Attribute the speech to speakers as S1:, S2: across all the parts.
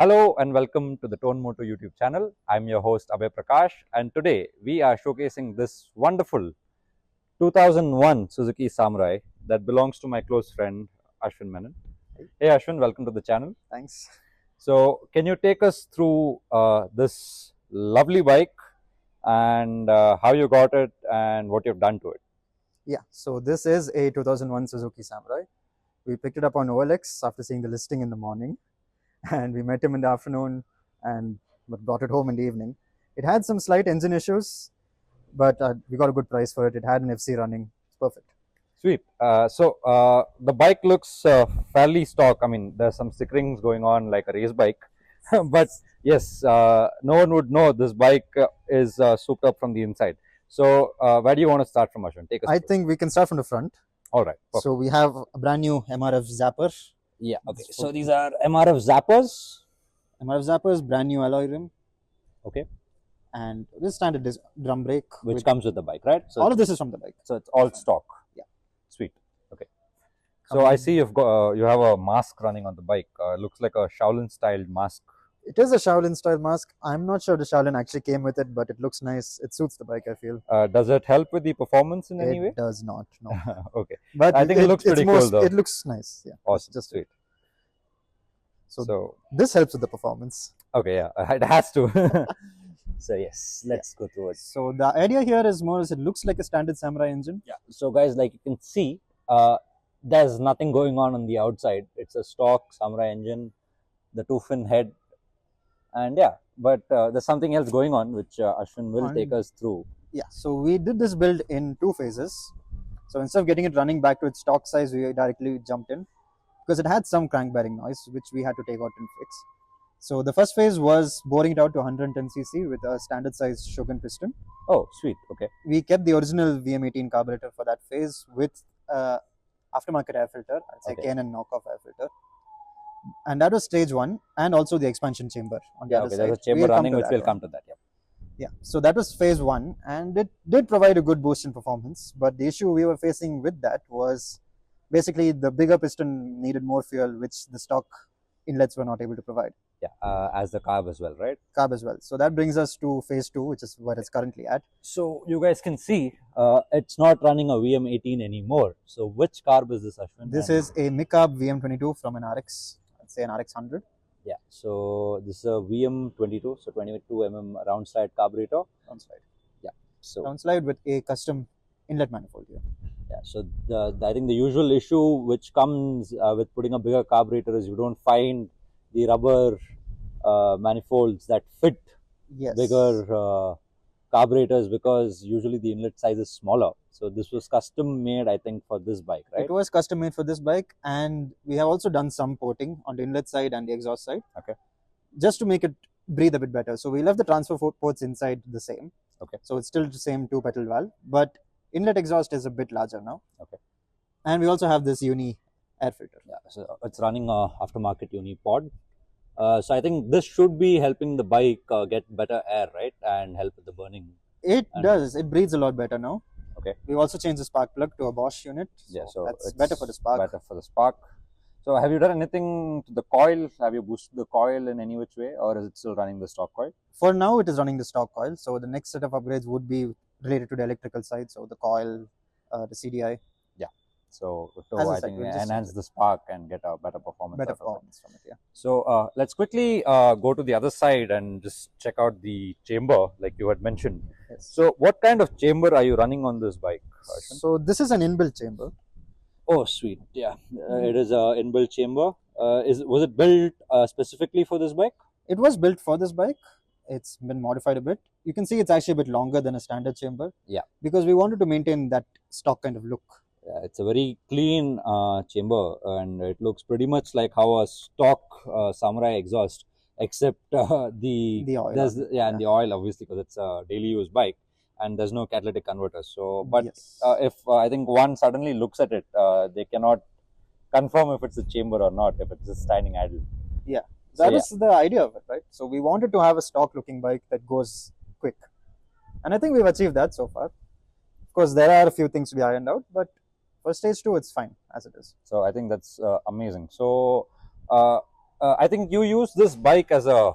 S1: Hello and welcome to the Tone Moto YouTube channel. I'm your host Abhay Prakash, and today we are showcasing this wonderful 2001 Suzuki Samurai that belongs to my close friend Ashwin Menon. Hey Ashwin, welcome to the channel.
S2: Thanks.
S1: So can you take us through this lovely bike and how you got it and what you've done to it?
S2: Yeah, so this is a 2001 Suzuki Samurai. We picked it up on OLX after seeing the listing in the morning, and we met him in the afternoon and brought it home in the evening. It had some slight engine issues, but we got a good price for it. It had an FC running. It's perfect.
S1: Sweet. The bike looks fairly stock. I mean, there's some stickerings going on like a race bike, but yes, no one would know this bike is souped up from the inside. So, where do you want to start from, Ashwin? Take us.
S2: I think we can start from the front.
S1: All right. Perfect.
S2: So we have a brand new MRF zapper.
S1: Yeah. Okay. So these are MRF zappers.
S2: MRF zappers, brand new alloy rim.
S1: Okay.
S2: And this standard drum brake,
S1: which comes with the bike, right?
S2: So all of this is from the bike.
S1: So it's all stock.
S2: Yeah.
S1: Sweet. Okay. So I see you've got you have a mask running on the bike. Looks like a Shaolin styled mask.
S2: It is a Shaolin style mask. I'm not sure the Shaolin actually came with it, but it looks nice. It suits the bike, I feel.
S1: Does it help with the performance in any way?
S2: It does not, no.
S1: Okay.
S2: But
S1: I think it looks pretty cool though.
S2: It looks nice, yeah.
S1: Awesome.
S2: Just
S1: sweet.
S2: So this helps with the performance.
S1: Okay, yeah, it has to. So yes, let's go through it.
S2: So the idea here is more as it looks like a standard Samurai engine.
S1: Yeah. So guys, like you can see, there's nothing going on the outside. It's a stock Samurai engine, the two-fin head, and yeah, but there's something else going on which Ashwin will take us through.
S2: Yeah. So we did this build in two phases. So instead of getting it running back to its stock size, we directly jumped in because it had some crank bearing noise which we had to take out and fix. So the first phase was boring it out to 110cc with a standard size Shogun piston.
S1: Oh, sweet. Okay.
S2: We kept the original VM18 carburetor for that phase with aftermarket air filter, I'd say K&N knockoff air filter. And that was stage one, and also the expansion chamber on the other side.
S1: There's a chamber running, which will come to that. Yeah.
S2: Yeah. So that was phase one, and it did provide a good boost in performance. But the issue we were facing with that was basically the bigger piston needed more fuel, which the stock inlets were not able to provide.
S1: Yeah, as the carb as well, right?
S2: Carb as well. So that brings us to phase two, which is where it's currently at.
S1: So you guys can see it's not running a VM18 anymore. So which carb is this, Ashwin?
S2: This is a MICARB VM22 from an RX, I'd say an RX 100.
S1: Yeah, so this is a VM22, so 22mm round slide carburetor.
S2: Round slide.
S1: Yeah. So
S2: round slide with a custom inlet manifold here.
S1: Yeah, so I think the usual issue which comes with putting a bigger carburetor is you don't find the rubber manifolds that fit bigger carburetors, because usually the inlet size is smaller. So this was custom made, I think, for this bike, right?
S2: It was custom made for this bike, and we have also done some porting on the inlet side and the exhaust side.
S1: Okay.
S2: Just to make it breathe a bit better. So we left the transfer ports inside the same.
S1: Okay.
S2: So it's still the same two-petal valve, but inlet exhaust is a bit larger now.
S1: Okay.
S2: And we also have this uni air filter.
S1: Yeah, so it's running a aftermarket uni pod. So I think this should be helping the bike get better air, right, and help with the burning.
S2: It does. It breathes a lot better now.
S1: Okay.
S2: We've also changed the spark plug to a Bosch unit.
S1: So yeah, so
S2: that's better for the spark.
S1: Better for the spark. So have you done anything to the coil? Have you boosted the coil in any which way, or is it still running the stock coil?
S2: For now, it is running the stock coil. So the next set of upgrades would be related to the electrical side. So the coil, the CDI.
S1: Yeah. So I think enhance the spark and get a better performance.
S2: Better performance from it, yeah.
S1: So let's quickly go to the other side and just check out the chamber, like you had mentioned.
S2: Yes.
S1: So what kind of chamber are you running on this bike, Ashwin?
S2: So this is an inbuilt chamber.
S1: Oh, sweet. Yeah, it is a inbuilt chamber. Was it built specifically for this bike?
S2: It was built for this bike. It's been modified a bit. You can see it's actually a bit longer than a standard chamber.
S1: Yeah.
S2: Because we wanted to maintain that stock kind of look.
S1: Yeah, it's a very clean chamber, and it looks pretty much like how a stock Samurai exhaust, except the
S2: oil.
S1: And the oil, obviously, because it's a daily use bike, and there's no catalytic converter. So, but
S2: yes.
S1: If I think one suddenly looks at it, they cannot confirm if it's a chamber or not, if it's just standing idle.
S2: Yeah, that is the idea of it, right? So we wanted to have a stock looking bike that goes quick, and I think we've achieved that so far. Of course, there are a few things to be ironed out, but for stage two, it's fine as it is.
S1: So I think that's amazing. So I think you use this bike as a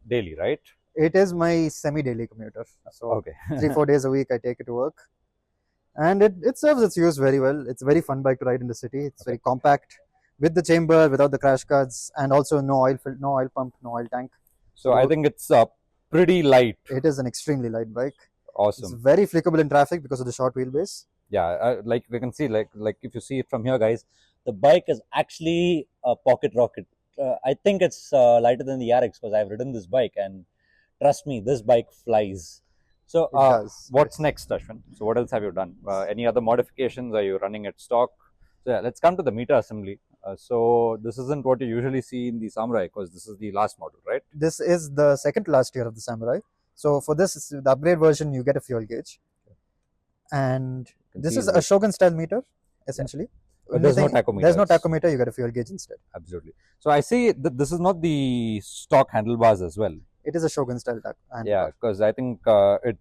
S1: daily, right?
S2: It is my semi-daily commuter. So
S1: Okay.
S2: 3-4 days a week I take it to work. And it serves its use very well. It's a very fun bike to ride in the city. It's very compact, with the chamber, without the crash guards, and also no oil pump, no oil tank.
S1: So I think it's pretty light.
S2: It is an extremely light bike.
S1: Awesome.
S2: It's very flickable in traffic because of the short wheelbase.
S1: Yeah, like we can see, like if you see it from here, guys, the bike is actually a pocket rocket. I think it's lighter than the RX because I've ridden this bike, and trust me, this bike flies. So what's next, Ashwin? So what else have you done? Any other modifications? Are you running at stock? So yeah, let's come to the meter assembly. So this isn't what you usually see in the Samurai because this is the last model, right?
S2: This is the second to last year of the Samurai. So for this, the upgrade version, you get a fuel gauge. And this is a Shogun style meter, essentially.
S1: Yeah. But there's no tachometer.
S2: There's no tachometer, you get a fuel gauge instead.
S1: Absolutely. So I see that this is not the stock handlebars as well.
S2: It is a Shogun style handlebar.
S1: Yeah, because I think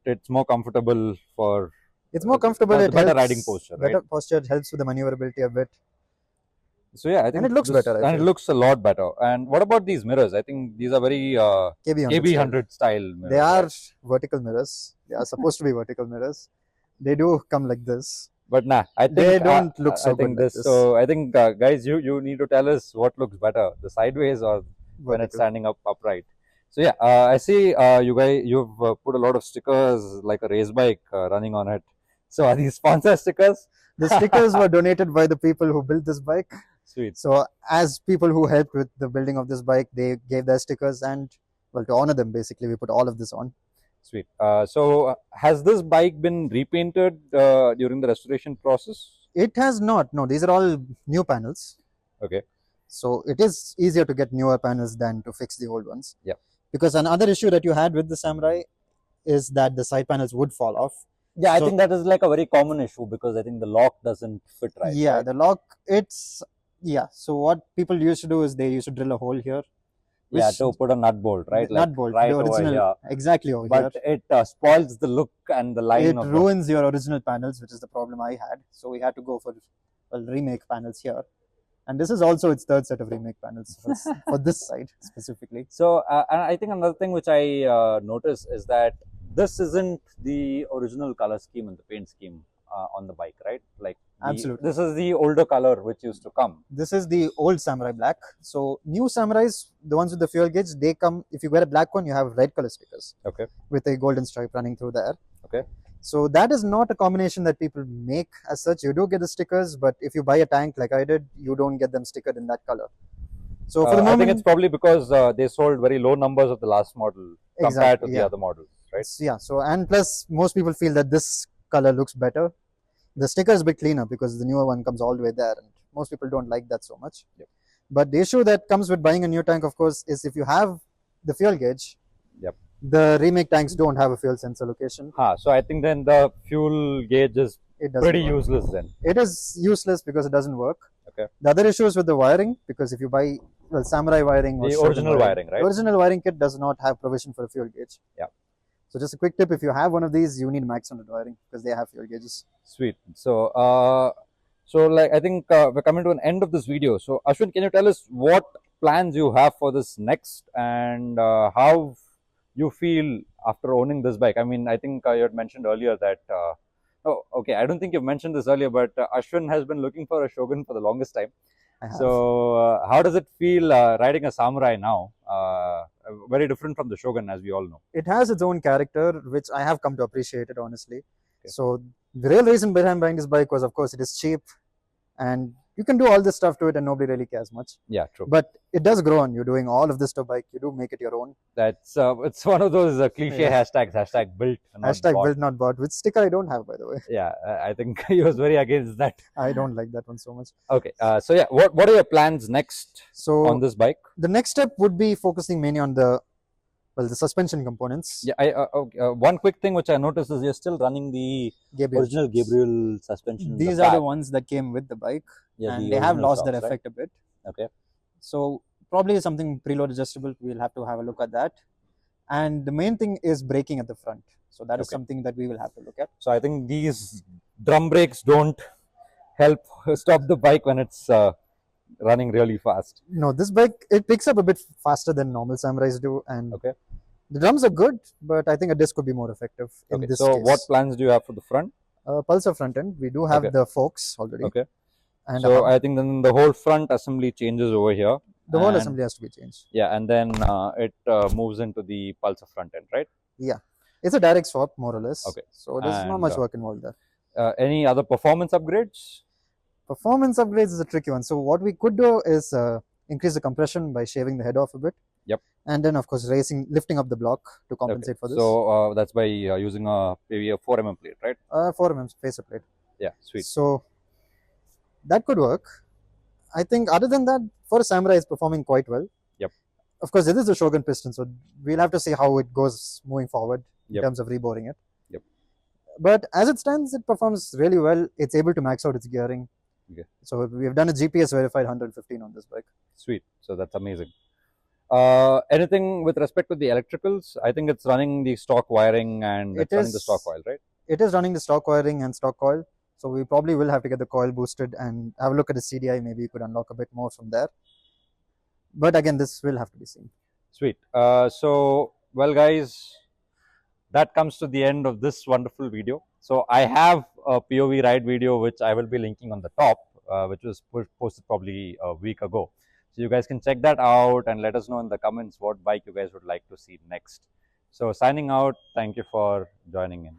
S1: it's more comfortable for...
S2: It's more comfortable. It
S1: better
S2: helps,
S1: riding posture, right?
S2: Better posture helps with the maneuverability a bit.
S1: So yeah, I think
S2: and it looks better.
S1: And it looks a lot better. And what about these mirrors? I think these are very KB100 style mirrors.
S2: They are vertical mirrors. They are supposed to be vertical mirrors. They do come like this.
S1: But nah, I think
S2: they don't look so good.
S1: Like this. So I think guys, you need to tell us what looks better, the sideways or when it's standing upright. So yeah, I see you've put a lot of stickers like a race bike running on it. So are these sponsor stickers?
S2: The stickers were donated by the people who built this bike.
S1: Sweet.
S2: So as people who helped with the building of this bike, they gave their stickers, and well, to honor them, basically, we put all of this on.
S1: Sweet. So has this bike been repainted during the restoration process?
S2: It has not. No, these are all new panels.
S1: Okay.
S2: So it is easier to get newer panels than to fix the old ones.
S1: Yeah.
S2: Because another issue that you had with the Samurai is that the side panels would fall off.
S1: Yeah, I think that is like a very common issue because I think the lock doesn't fit right.
S2: Yeah,
S1: right?
S2: The lock, so what people used to do is they used to drill a hole here.
S1: Yeah, to put a nut bolt, right?
S2: Nut bolt,
S1: right
S2: the original,
S1: over here.
S2: Exactly over
S1: here. But it spoils the look and the line.
S2: It ruins your original panels, which is the problem I had. So we had to go for remake panels here. And this is also its third set of remake panels for this side specifically.
S1: So, and I think another thing which I noticed is that this isn't the original color scheme and the paint scheme on the bike, right? Like
S2: absolutely,
S1: this is the older color which used to come.
S2: This is the old Samurai black. So new Samurais, the ones with the fuel gauge, they come. If you wear a black one, you have red color stickers.
S1: Okay.
S2: With a golden stripe running through there.
S1: Okay.
S2: So that is not a combination that people make as such. You do get the stickers, but if you buy a tank like I did, you don't get them stickered in that color. So for the moment,
S1: I think it's probably because they sold very low numbers of the last model compared to the other models, right?
S2: Yeah. So and plus, most people feel that this color looks better. The sticker is a bit cleaner because the newer one comes all the way there, and most people don't like that so much.
S1: Yep.
S2: But the issue that comes with buying a new tank, of course, is if you have the fuel gauge.
S1: Yep.
S2: The remake tanks don't have a fuel sensor location.
S1: So I think then the fuel gauge is pretty useless then.
S2: It is useless because it doesn't work.
S1: Okay.
S2: The other issue is with the wiring, because if you buy Samurai wiring,
S1: the original wiring, right?
S2: The original wiring kit does not have provision for a fuel gauge.
S1: Yeah.
S2: So just a quick tip: if you have one of these, you need max 100 wiring because they have fuel gauges.
S1: Sweet. So like I think we're coming to an end of this video. So Ashwin, can you tell us what plans you have for this next and how you feel after owning this bike? I mean, I think you had mentioned earlier that I don't think you've mentioned this earlier, but Ashwin has been looking for a Shogun for the longest time. So how does it feel riding a Samurai now? Very different from the Shogun, as we all know.
S2: It has its own character, which I have come to appreciate it, honestly. Okay. So the real reason behind buying this bike was, of course, it is cheap and you can do all this stuff to it and nobody really cares much.
S1: Yeah, true.
S2: But it does grow on you doing all of this to bike. You do make it your own.
S1: That's it's one of those cliche hashtags. Hashtag built, not bought.
S2: Built, not bought. Which sticker I don't have, by the way.
S1: Yeah, I think he was very against that.
S2: I don't like that one so much.
S1: Okay, so yeah, what are your plans next on this bike?
S2: The next step would be focusing mainly on the suspension components.
S1: Yeah, one quick thing which I noticed is you're still running the original Gabriel suspension.
S2: These are the ones that came with the bike, and they have lost their effect a bit.
S1: Okay.
S2: So probably something preload adjustable. We'll have to have a look at that. And the main thing is braking at the front. So that is something that we will have to look at.
S1: So I think these drum brakes don't help stop the bike when it's running really fast.
S2: No, this bike, it picks up a bit faster than normal Samurais do, and
S1: Okay.
S2: the drums are good, but I think a disc could be more effective in this
S1: so
S2: case.
S1: What plans do you have for the front?
S2: Pulsar front end. We do have the forks already.
S1: Okay.
S2: And
S1: so I think then the whole front assembly changes over here.
S2: The whole assembly has to be changed.
S1: Yeah, and then it moves into the Pulsar front end, right?
S2: Yeah. It's a direct swap, more or less.
S1: Okay.
S2: So there's not much work involved there.
S1: Any other performance upgrades?
S2: Performance upgrades is a tricky one. So what we could do is increase the compression by shaving the head off a bit.
S1: Yep.
S2: And then, of course, lifting up the block to compensate for this.
S1: So that's by using maybe a 4mm plate, right?
S2: 4mm facer plate.
S1: Yeah, sweet.
S2: So that could work. I think other than that, for a Samurai, it's performing quite well.
S1: Yep.
S2: Of course, it is a Shogun piston, so we'll have to see how it goes moving forward in terms of reboring it.
S1: Yep.
S2: But as it stands, it performs really well. It's able to max out its gearing.
S1: Okay.
S2: So we've done a GPS verified 115 on this bike.
S1: Sweet. So that's amazing. Anything with respect to the electricals? I think it's running the stock wiring and it's running the stock coil, right?
S2: It is running the stock wiring and stock coil. So we probably will have to get the coil boosted and have a look at the CDI. Maybe you could unlock a bit more from there. But again, this will have to be seen.
S1: Sweet. So, well, guys, that comes to the end of this wonderful video. So I have a POV ride video which I will be linking on the top, which was posted probably a week ago. So you guys can check that out and let us know in the comments what bike you guys would like to see next. So signing out, thank you for joining in.